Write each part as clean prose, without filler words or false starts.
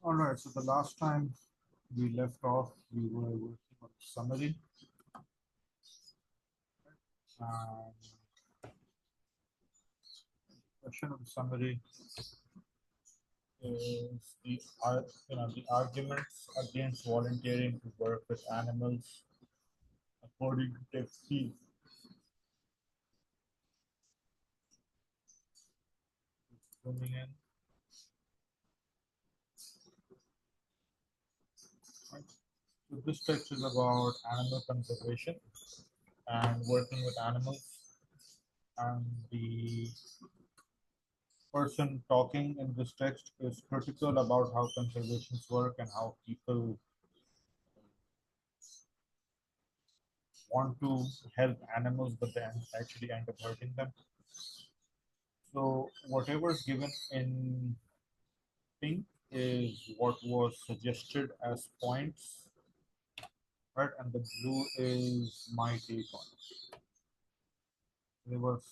All right, so the last time we left off, we were working on the summary. And the question of the summary is the arguments against volunteering to work with animals according to text C. Zooming in. Right. So this text is about animal conservation and working with animals, and the person talking in this text is critical about how conservations work and how people want to help animals but then actually end up hurting them. So whatever is given in pink is what was suggested as points, right? And the blue is my take on it. There was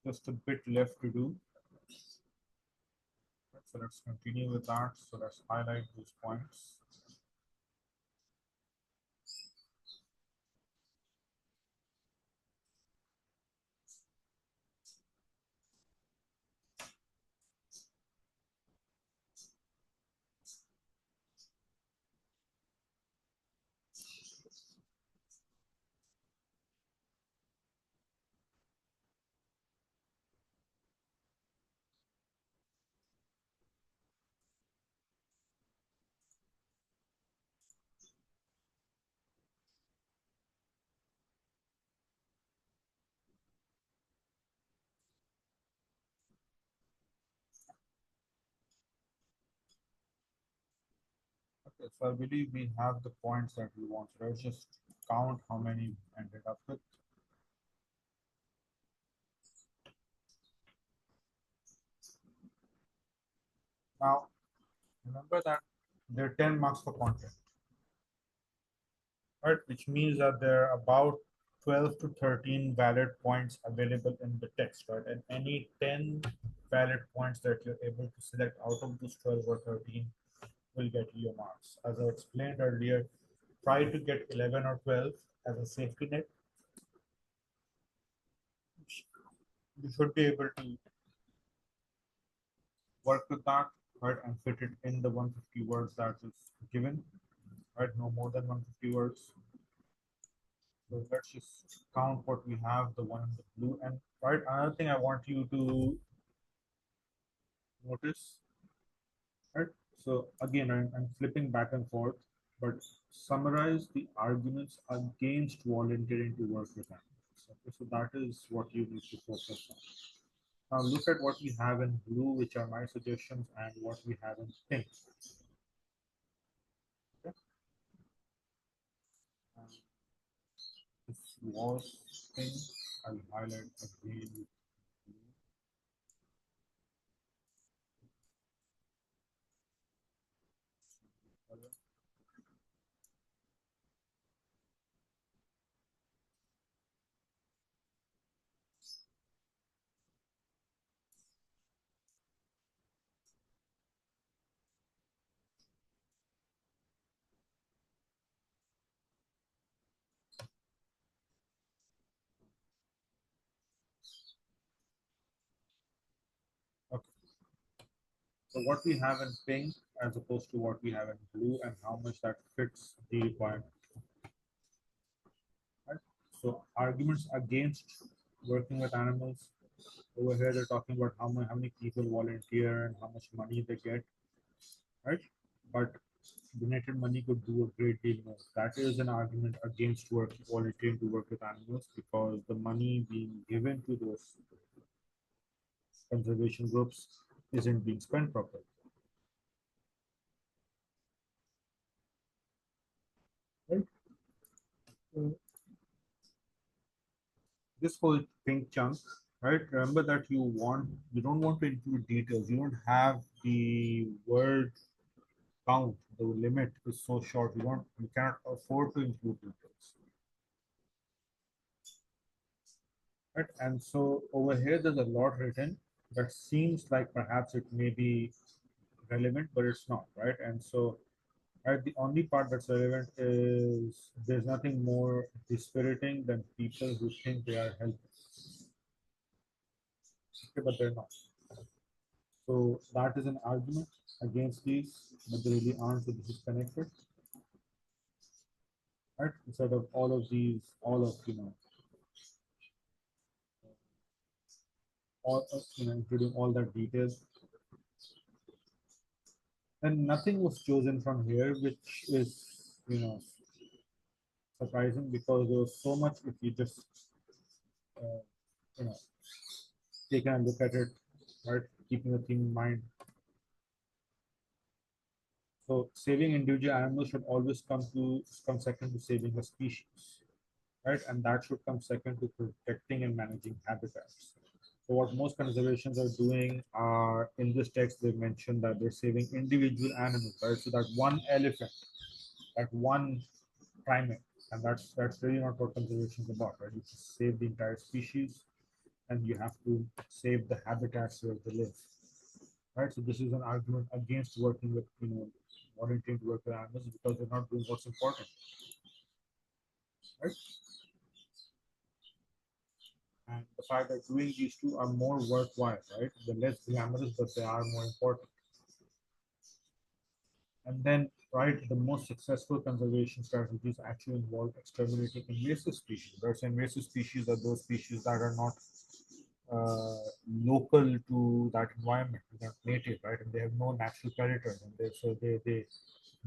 just a bit left to do. Right, so let's continue with that. So let's highlight those points. Okay, so I believe we have the points that we want. So let's just count how many we ended up with. Now, remember that there are 10 marks for content, right? Which means that there are about 12 to 13 valid points available in the text, right? And any 10 valid points that you're able to select out of those 12 or 13 will get you your marks. As I explained earlier, try to get 11 or 12 as a safety net. You should be able to work with that, right, and fit it in the 150 words that is given, right? No more than 150 words. So let's just count what we have, the one in the blue. And right, another thing I want you to notice, right? So again, I'm flipping back and forth, but summarize the arguments against volunteering to work with animals. Okay, so that is what you need to focus on. Now look at what we have in blue, which are my suggestions, and what we have in pink. Okay. This was pink. I'll highlight again with blue. Color. Okay. So what we have in pink as opposed to what we have in blue and how much that fits the requirement. Right? So arguments against working with animals. Over here they're talking about how many people volunteer and how much money they get, right? But donated money could do a great deal more. That is an argument against volunteering to work with animals because the money being given to those conservation groups isn't being spent properly. Right? So this whole pink chunk, right? Remember that you don't want to include details. You don't have the word count. The limit is so short. You cannot afford to include details. Right? And so over here there's a lot written that seems like perhaps it may be relevant, but it's not, right? And so, right, the only part that's relevant is there's nothing more dispiriting than people who think they are helpless, okay, but they're not. So that is an argument against these, but they really aren't. So this is connected, right? Instead of all of these, all of all of, including all that details, and nothing was chosen from here, which is surprising because there was so much. If you just uh, you know take a look at it, right, keeping the theme in mind. So saving individual animals should always come second to saving a species, right? And that should come second to protecting and managing habitats. So what most conservations are doing are in this text they mentioned that they're saving individual animals, right? So that one elephant, that one primate, and that's really not what conservation is about, right? You just save the entire species, and you have to save the habitats where they live, right? So this is an argument against working with volunteering to work with animals because they're not doing what's important, right? And the fact that doing these two are more worthwhile, right? They're less glamorous, but they are more important. And then, right, the most successful conservation strategies actually involve exterminating invasive species. Right? So invasive species are those species that are not local to that environment, they're native, right? And they have no natural predators, and they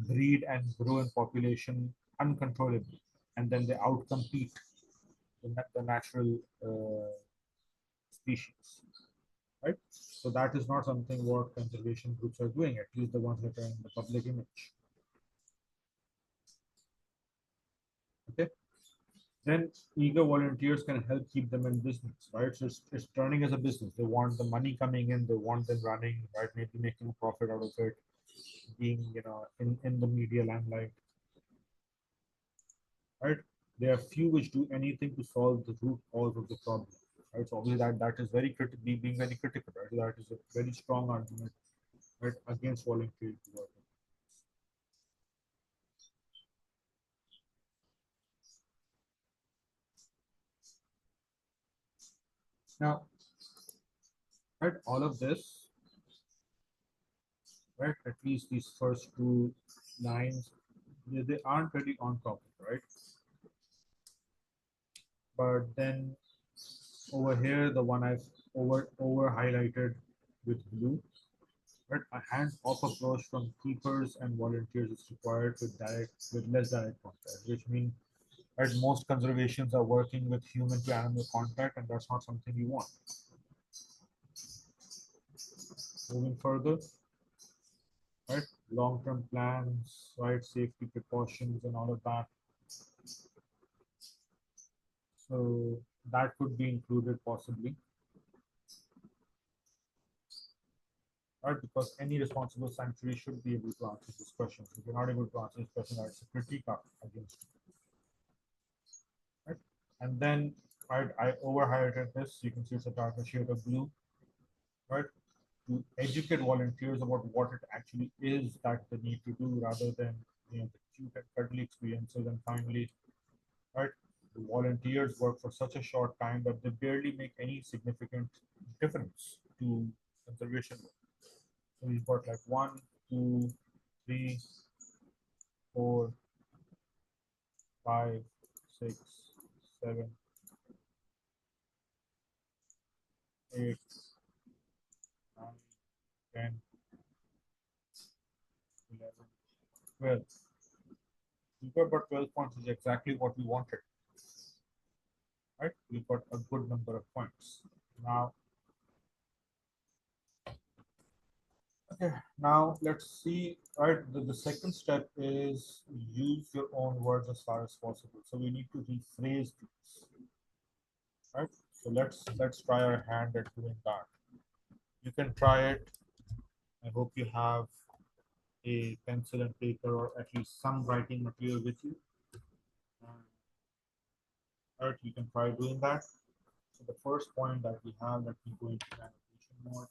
breed and grow in population uncontrollably, and then they outcompete the natural species, right? So that is not something what conservation groups are doing, at least the ones that are in the public image. Okay. Then eager volunteers can help keep them in business, right? So it's turning as a business. They want the money coming in, they want them running, right? Maybe making a profit out of it, being, in the media limelight, right? There are few which do anything to solve the root cause of the problem, right? So obviously that is very critical, being very critical, right? That is a very strong argument, right, against volunteering to work. Now, right, all of this, right, at least these first two lines, they aren't really on topic, right? But then over here, the one I've over highlighted with blue, right, a hands-off approach from keepers and volunteers is required with less direct contact, which means that most conservations are working with human to animal contact, and that's not something you want. Moving further, right, long-term plans, right, safety precautions, and all of that. So that could be included possibly, right? Because any responsible sanctuary should be able to answer this question. If you're not able to answer this question, that's a critique against you, right? And then I over highlighted this. You can see it's a darker shade of blue, right? To educate volunteers about what it actually is that they need to do rather than the cute and cuddly experiences. And finally, right, the volunteers work for such a short time that they barely make any significant difference to conservation work. So we've got like 1, 2, 3, 4, 5, 6, 7, 8, 9, 10, 11, 12. We've got about 12 points, which is exactly what we wanted, right? We've got a good number of points. Now, okay, now let's see, right? The second step is use your own words as far as possible. So we need to rephrase these, right? So let's try our hand at doing that. You can try it. I hope you have a pencil and paper or at least some writing material with you. Right, you can try doing that. So the first point that we have, let me go into annotation mode.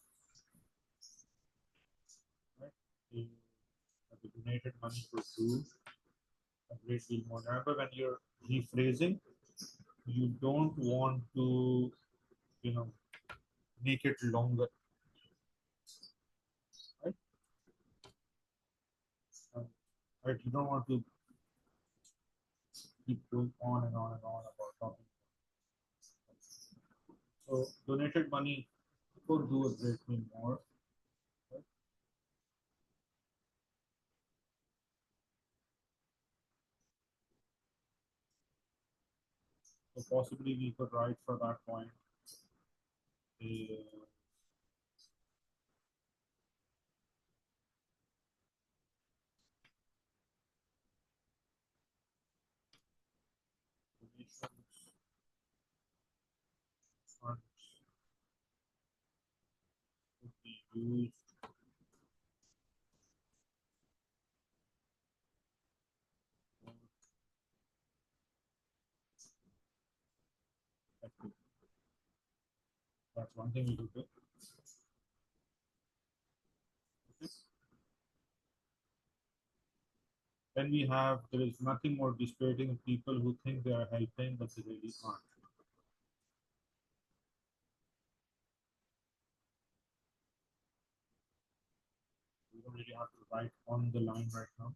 Right? the, the donated money could do a great deal more. Remember, when you're rephrasing, you don't want to, you know, make it longer, right? Um, right? You don't want to keep going on and on and on about talking. So donated money could do a great deal more. Right? So possibly we could write for that point a donations funds could be used for activity. That's one thing we could do. Okay. Then we have there is nothing more dispiriting than people who think they are helping but they really aren't. We don't really have to write on the line right now.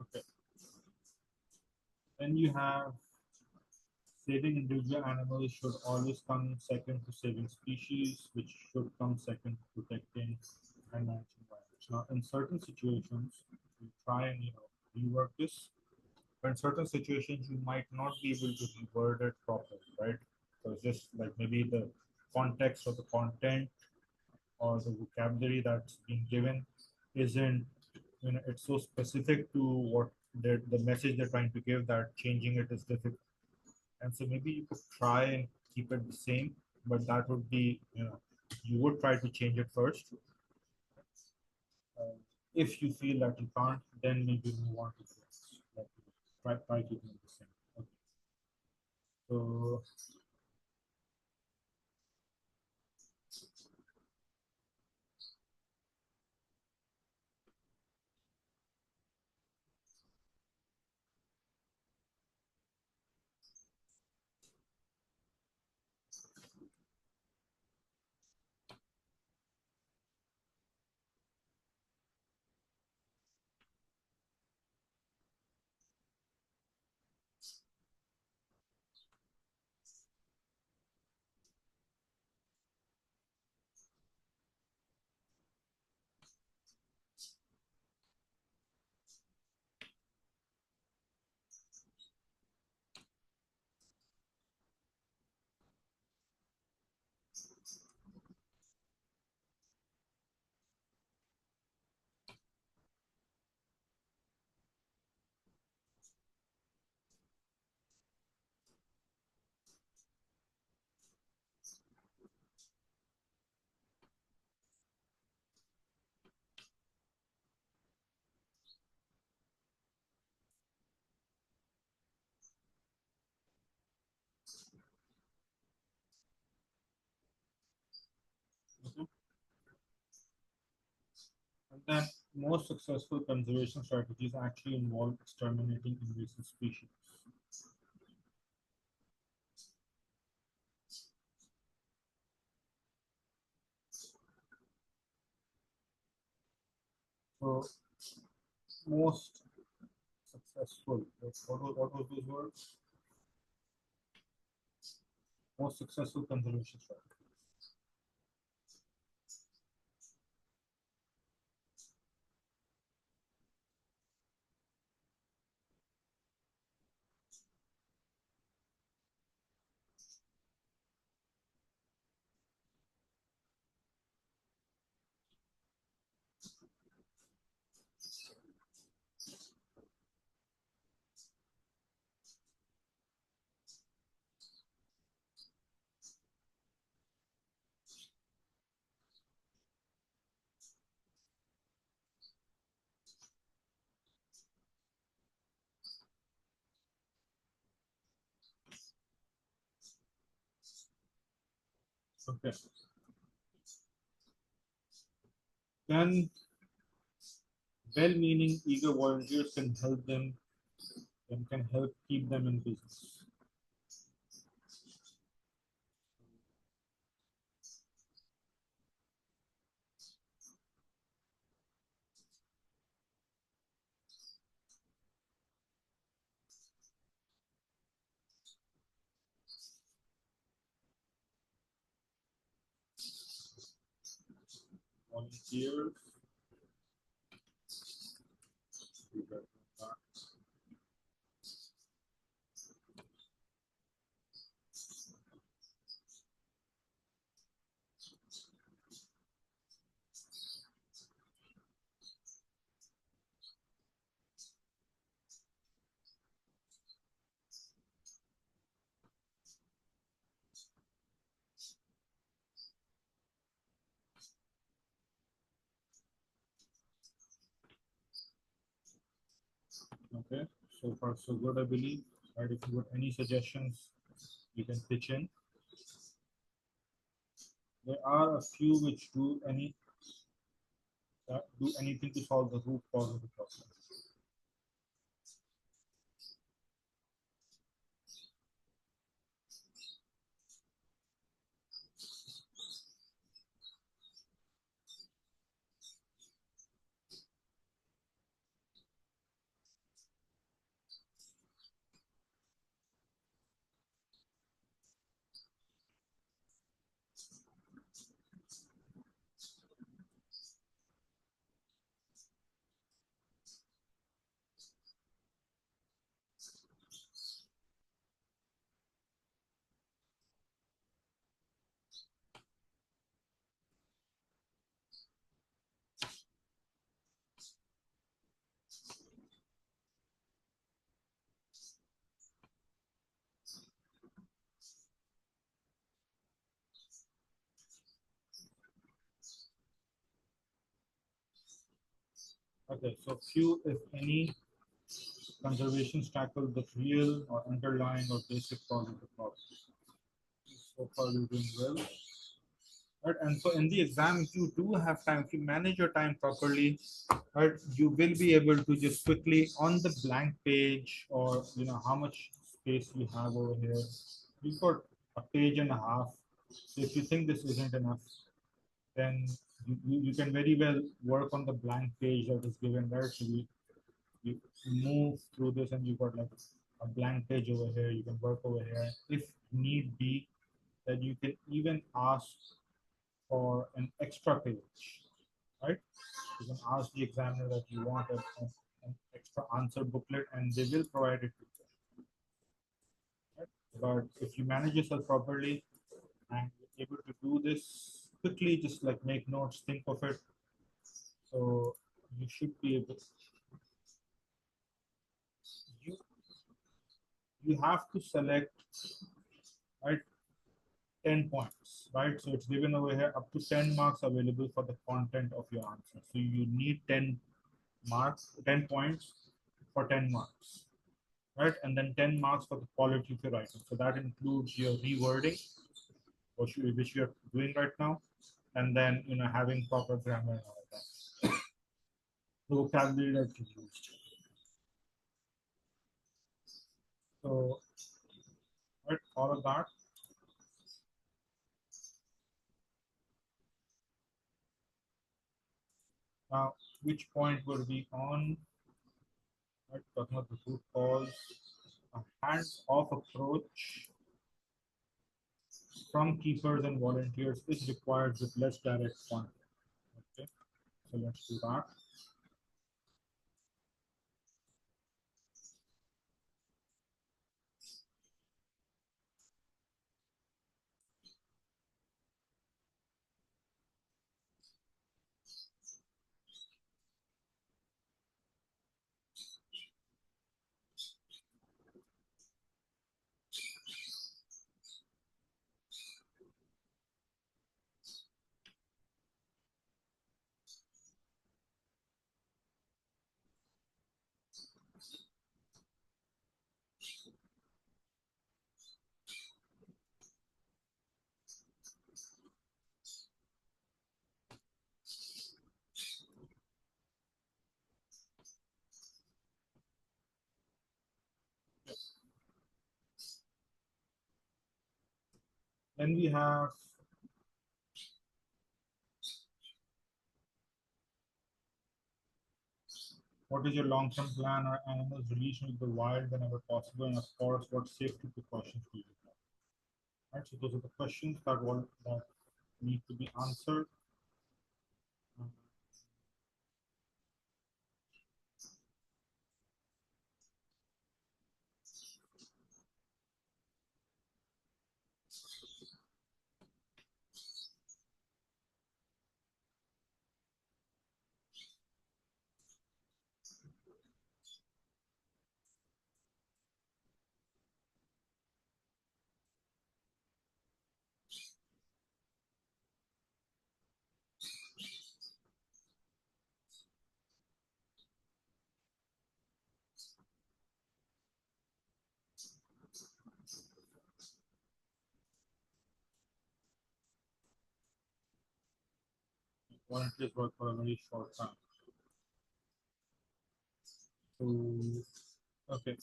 Okay. Then you have saving individual animals should always come second to saving species, which should come second to protecting and managing violence. Now, in certain situations, we try and rework this, but in certain situations, you might not be able to reword it properly, right? So it's just like maybe the context or the content or the vocabulary that's being given isn't, it's so specific to what the message they're trying to give that changing it is difficult. And so maybe you could try and keep it the same, but that would be, you would try to change it first. Uh, if you feel that you can't, then maybe move on to the next. Like, try keeping it the same. Okay. So, mhm. And then most successful conservation strategies actually involve exterminating invasive species. So most successful. What was those words? Most successful conservation strategy. Okay. Then well-meaning, eager volunteers can help them and can help keep them in business. Volunteers. Okay. So far, so good, I believe. Right. If you got any suggestions, you can pitch in. There are a few which do anything to solve the root cause of the problem. Okay, so few, if any, conservations tackle the real or underlying or basic cause of the problem. So far, we're doing well. Right, and so in the exam, if you do have time, if you manage your time properly, right, you will be able to just quickly on the blank page, or how much space you have over here. You've got a page and a half. So if you think this isn't enough, then you can very well work on the blank page that is given there. So you move through this and you've got like a blank page over here. You can work over here. If need be, then you can even ask for an extra page, right? You can ask the examiner that you want an extra answer booklet and they will provide it to you. Right? But if you manage yourself properly and you're able to do this quickly, just like make notes, think of it. So you should be able, you, you have to select, right, 10 points, right? So it's given over here up to 10 marks available for the content of your answer. So you need 10 marks, 10 points for 10 marks, right? And then 10 marks for the quality of your writing. So that includes your rewording, which you're doing right now, and then having proper grammar and all that. The vocabulary that you used. So, right, all of that. Now, which point were we on? Right, talking about the root cause. A hands-off approach from keepers and volunteers is required with less direct funding. Okay, so let's do that. Then we have what is your long-term plan? Are animals released into the wild whenever possible? And of course, what safety precautions do you have? Right, so those are the questions that need to be answered. Volunteers work for a very short time. So, okay.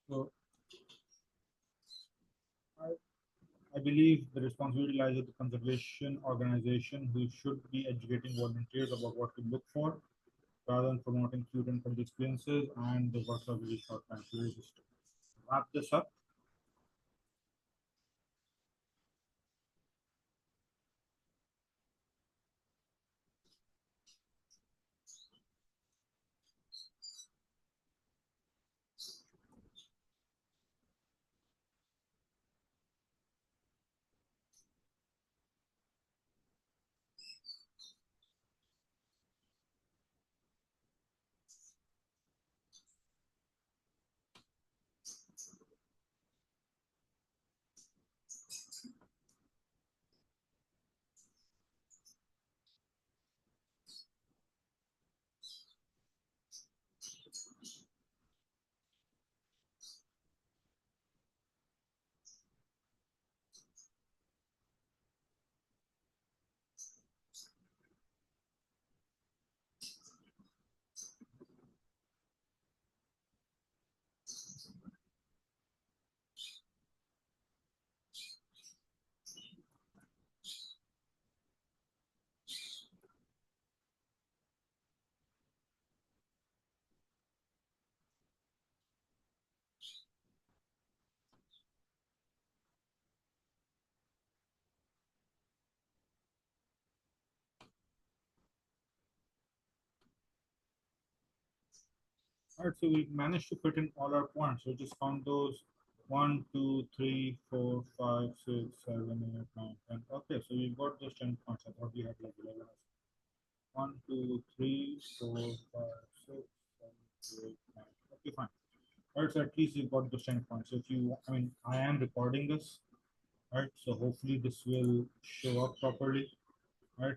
So I, I believe the responsibility lies with the conservation organization who should be educating volunteers about what to look for rather than promoting cute and fun experiences and the works of really short time. So let's just wrap this up. All right, so we managed to fit in all our points. So just count those 1, 2, 3, 4, 5, 6, 7, 8, 9, 10. Okay, so we've got those 10 points. I thought we had like 11. 1, 2, 3, 4, 5, 6, 7, 8, 9. Okay, fine. All right, so at least you've got those 10 points. So if you, I mean, I am recording this, right? So hopefully this will show up properly, right?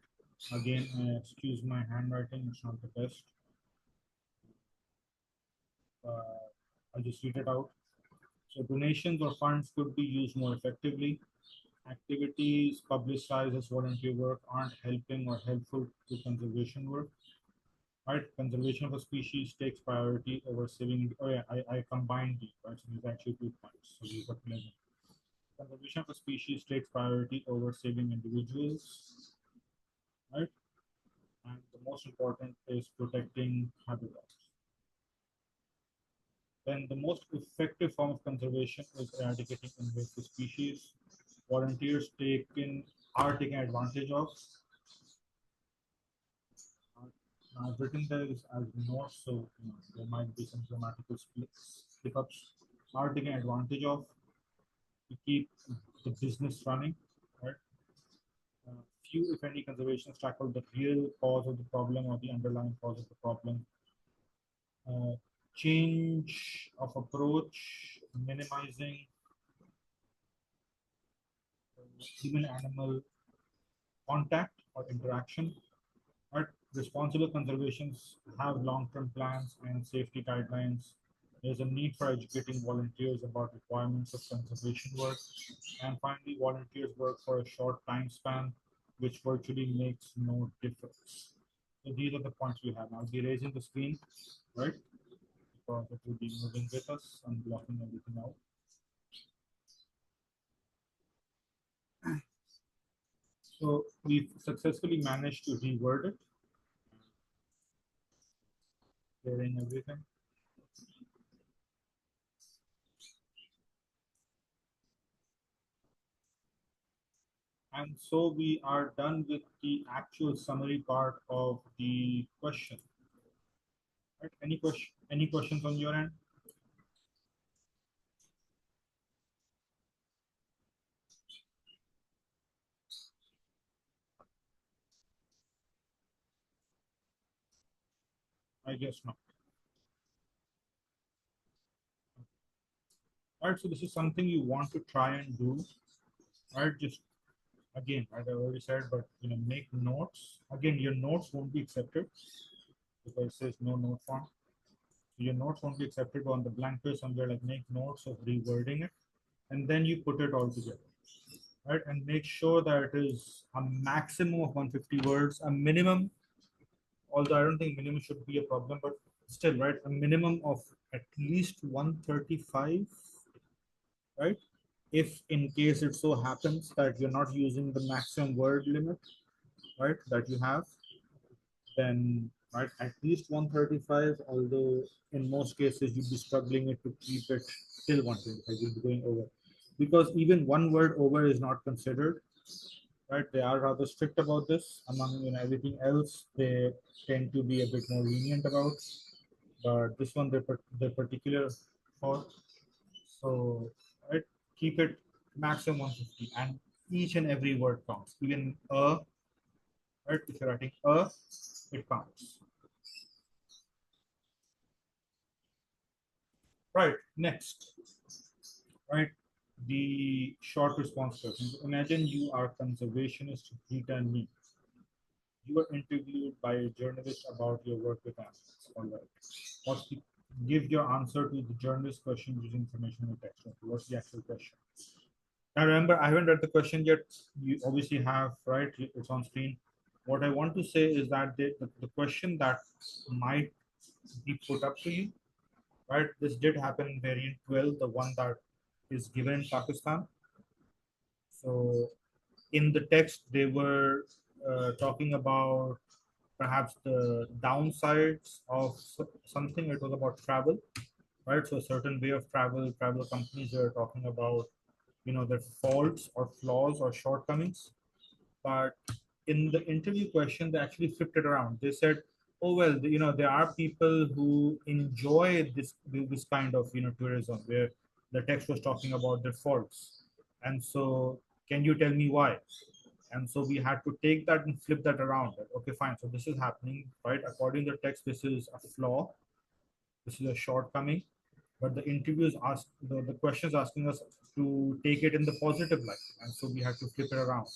Again, excuse my handwriting, it's not the best. I'll just read it out. So donations or funds could be used more effectively. Activities publicized as volunteer work aren't helping or helpful to conservation work. Right, conservation of a species takes priority over saving. Oh yeah, I combined these, right? So these are actually 2 points. So we've got 11. Conservation of a species takes priority over saving individuals. right? And the most important is protecting habitats. Then the most effective form of conservation is eradicating invasive species. Volunteers are taken advantage of. I've written this as notes, so there might be some grammatical slip-ups. Are taken advantage of to keep the business running, right? Few, if any, conservations tackle the real cause of the problem or the underlying cause of the problem. Uh, Change of approach, minimizing human-animal contact or interaction. But responsible conservations have long-term plans and safety guidelines. There's a need for educating volunteers about requirements of conservation work. And finally, volunteers work for a short time span, which virtually makes no difference. So these are the points we have. I'll be raising the screen, right? Because it will be moving with us and blocking everything out. So we've successfully managed to reword it, clearing everything. And so we are done with the actual summary part of the question. Right? Any questions on your end? I guess not. All right, so this is something you want to try and do. Right, just again, as I already said, but make notes. Again, your notes won't be accepted because it says no note form. So your notes won't be accepted, but on the blank page somewhere, like make notes of rewording it, and then you put it all together. Right, and make sure that it is a maximum of 150 words, a minimum, although I don't think minimum should be a problem, but still, right, a minimum of at least 135, right? If in case it so happens that you're not using the maximum word limit, right, that you have, then right, at least 135, although in most cases you'd be struggling it to keep it till 125, you'll be going over. Because even one word over is not considered, right? They are rather strict about this. Among everything else, they tend to be a bit more lenient about. But this one they're particular for. So right, keep it maximum 150, and each and every word counts. Even right? If you're writing it counts. Right. Next, right? The short response questions. Imagine you are conservationist Rita and me. You were interviewed by a journalist about your work with animals. All right. What's the Give your answer to the journalist question using information in text. Okay, what's the actual question? Now remember, I haven't read the question yet. You obviously have, right? It's on screen. What I want to say is that the question that might be put up to you, right? This did happen in variant 12, the one that is given in Pakistan. So in the text, they were talking about perhaps the downsides of something. It was about travel, right? So a certain way of travel companies are talking about, their faults or flaws or shortcomings. But in the interview question, they actually flipped it around. They said, "Oh well, there are people who enjoy this kind of tourism where the text was talking about their faults, and so can you tell me why?" And so we had to take that and flip that around. Like, okay, fine. So this is happening, right? According to the text, this is a flaw. This is a shortcoming. But the interviews ask the questions asking us to take it in the positive light, and so we had to flip it around.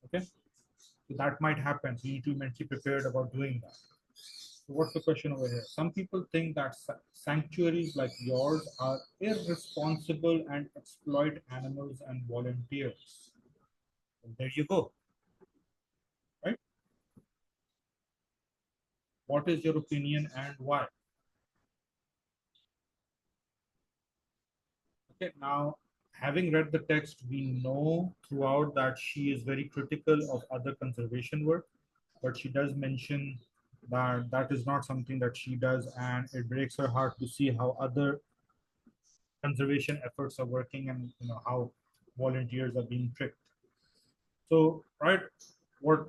Okay, so that might happen. So you need to be mentally prepared about doing that. So what's the question over here? Some people think that sanctuaries like yours are irresponsible and exploit animals and volunteers. And there you go. Right? What is your opinion and why? Okay, now Having read the text, we know throughout that she is very critical of other conservation work, but she does mention that that is not something that she does, and it breaks her heart to see how other conservation efforts are working, and how volunteers are being tricked. So, right, what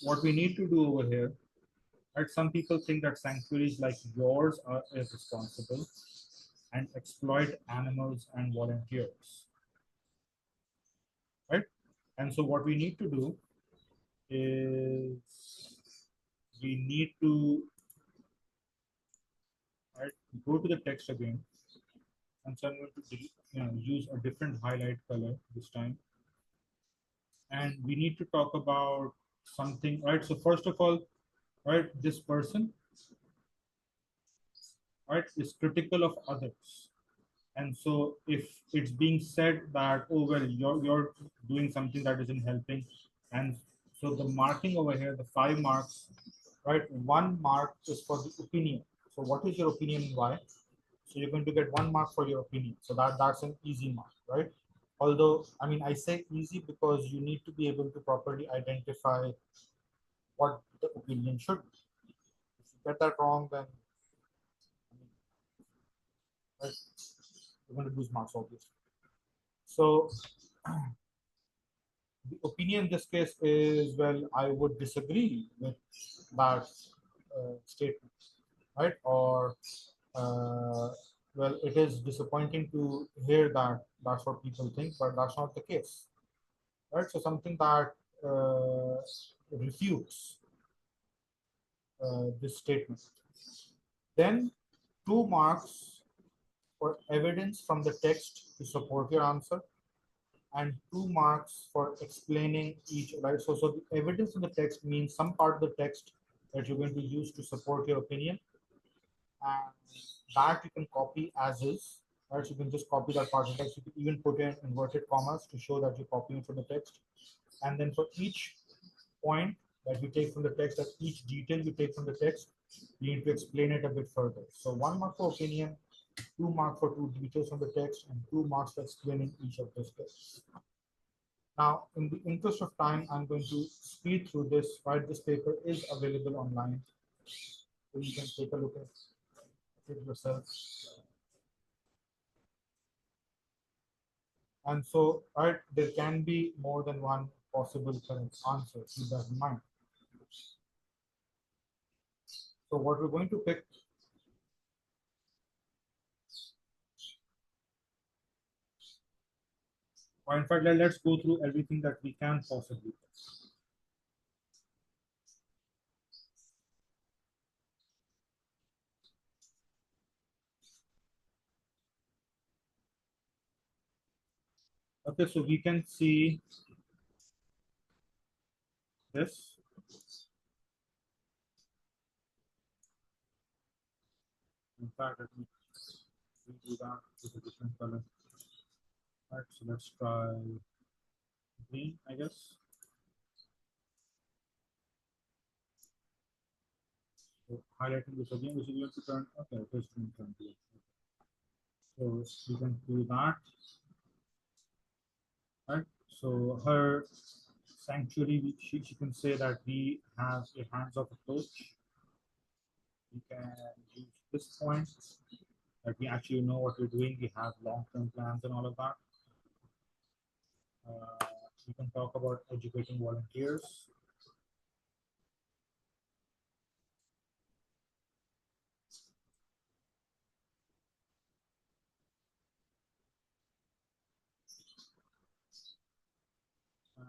what we need to do over here, right? Some people think that sanctuaries like yours are irresponsible and exploit animals and volunteers, right? And so, what we need to do is we need to, right, go to the text again, and so I'm going to use a different highlight color this time, and we need to talk about something, right? So first of all, right, this person, right, is critical of others. And so if it's being said that, oh well, you're doing something that isn't helping, and so the marking over here, the 5 marks, right, 1 mark is for the opinion. So what is your opinion and why? So you're going to get 1 mark for your opinion. So that's an easy mark, right? Although, I mean, I say easy because you need to be able to properly identify what the opinion should be. If you get that wrong, then right, you're going to lose marks, obviously. So the opinion in this case is, well, I would disagree with that statement, right? Or, uh, well, it is disappointing to hear that that's what people think, but that's not the case, right? So something that uh, refutes this statement. Then 2 marks for evidence from the text to support your answer, and 2 marks for explaining each, right? So the evidence in the text means some part of the text that you're going to use to support your opinion, and that you can copy as is, right? So you can just copy that part of the text. You can even put in inverted commas to show that you're copying from the text. And then for each point that you take from the text, that each detail you take from the text, you need to explain it a bit further. So 1 mark for opinion, 2 marks for 2 details from the text, and 2 marks for explaining each of those texts. Now, in the interest of time, I'm going to speed through this, right? This paper is available online, so you can take a look at it yourself. And so, right, there can be more than one possible correct answer. Keep that in mind. So what we're going to pick, or in fact, let's go through everything that we can possibly pick. Okay, so we can see this. In fact, let me do that with a different color. All right, so let's try green, I guess. So highlighting this again, which is going to turn, okay, it is going to turn blue. So we can do that, right? So her sanctuary, she can say that we have a hands-off approach. We can use this point that we actually know what we're doing. We have long-term plans and all of that. We can talk about educating volunteers. Uh,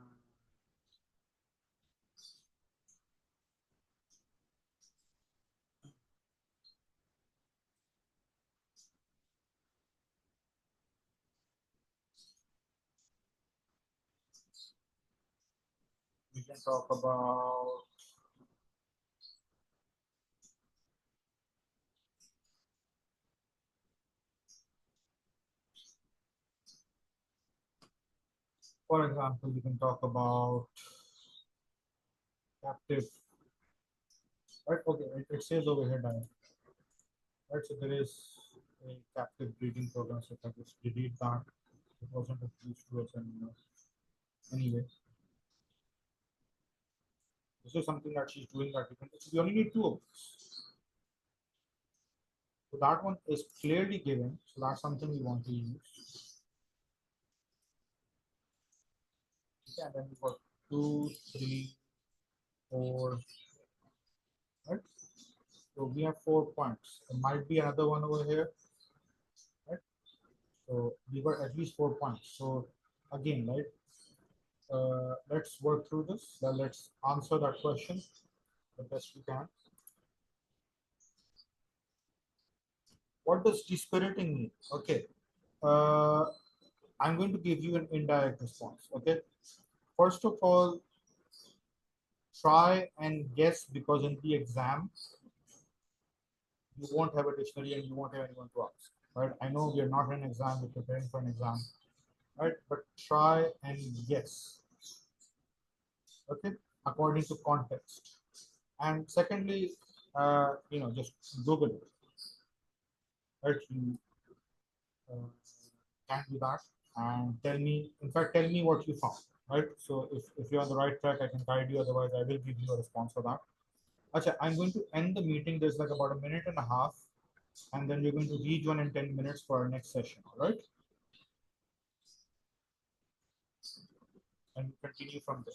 we can talk about for example, we can talk about captive, right? Okay, it says over here, Diane, right? So there is a captive breeding program, so if I just delete that, it wasn't introduced to us anyway. This is something that she's doing that we can. We only need two of these. So that one is clearly given. So that's something we want to use. Okay, and then we've got 2, 3, 4. Right? So we have 4 points. There might be another one over here. Right? So we got at least 4 points. So again, right? Let's work through this. Let's answer that question the best we can. What does dispiriting mean? Okay. I'm going to give you an indirect response. Okay. First of all, try and guess, because in the exam, you won't have a dictionary and you won't have anyone to ask. Right? I know we are not in an exam, we're preparing for an exam. Right? But try and guess. Okay, according to context. And secondly, just Google it. Right? You can do that and tell me, in fact, tell me what you found. Right? So if you're on the right track, I can guide you. Otherwise, I will give you a response for that. Achha, I'm going to end the meeting. There's like about a minute and a half, and then we're going to rejoin in 10 minutes for our next session. All right? And continue from there.